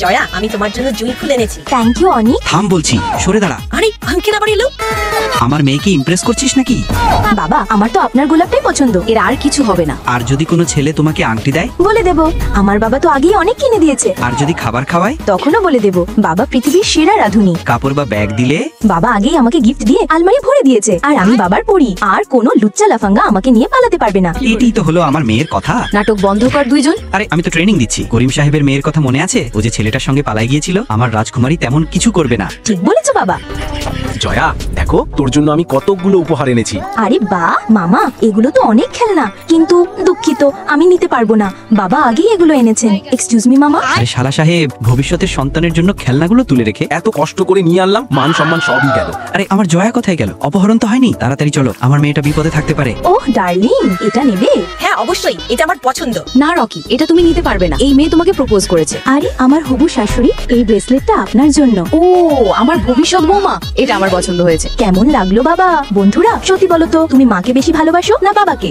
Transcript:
জয়া, আমি তোমার জন্য জুঁই ফুল এনেছি। থ্যাংক ইউ অনি। থাম বলছি, সরে দাঁড়া। আরে আঙ্কেল আবার এলো। আমার মেয়েকে ইমপ্রেস করছিস নাকি? বাবা, আমার তো আপনার গোলাপটাই পছন্দ, এর আর কিছু হবে না। আর যদি কোনো ছেলে তোমাকে আংটি দেয়? বলে দেব, আমার বাবা তো আগেই অনেক কিনে দিয়েছে। আর যদি খাবার খাওয়ায়? তখনও বলে দেব, বাবা পৃথিবীর সেরা রাঁধুনি। কাপড় বা ব্যাগ দিলে? বাবা আগেই আমাকে গিফট দিয়ে আলমারি ভরে দিয়েছে, আর আমি বাবার পড়ি, আর কোনো লুচ্চা লাফাঙ্গা আমাকে নিয়ে পালাতে পারবে না। এটাই তো হলো আমার মেয়ের কথা। নাটক বন্ধ কর দুইজন। আরে আমি তো ট্রেনিং দিচ্ছি। করিম সাহেবের মেয়ের কথা মনে আছে? ও যে ছেলেটার সঙ্গে পালাই গিয়েছিল। আমার রাজকুমারী তেমন কিছু করবে না। ঠিক বলেছো বাবা। জয়া, দেখো তোর জন্য আমি কতগুলো উপহার এনেছি। আরে বাহ মামা, এগুলো তো অনেক খেলনা, কিন্তু দুঃখিত আমি নিতে পারবো না, বাবা আগেই এগুলো এনেছেন। এক্সকিউজ মি মামা। আরে শালা সাহেব, ভবিষ্যতের সন্তানের জন্য খেলনাগুলো তুলে রেখে এত কষ্ট করে নিয়ে আনলাম, মান সম্মান সবই গেল। আরে আমার জয়া কোথায় গেল? অপহরণ তো হয়নি? তাড়াতাড়ি চলো, আমার মেয়েটা বিপদে থাকতে পারে। ওহ ডার্লিং, এটা নেবে? হ্যাঁ অবশ্যই, এটা আমার পছন্দ। না রকি, এটা তুমি নিতে পারবে না, এই মেয়ে তোমাকে প্রপোজ করেছে। আরে আমার হবু শাশুড়ি, এই ব্রেসলেটটা আপনার জন্য। ও আমার ভবিষ্যৎ বৌমা, এটা আমার পছন্দ হয়েছে। কেমন লাগলো বাবা? বন্ধুরা সত্যি বলো তো, তুমি মাকে বেশি ভালোবাসো না বাবাকে?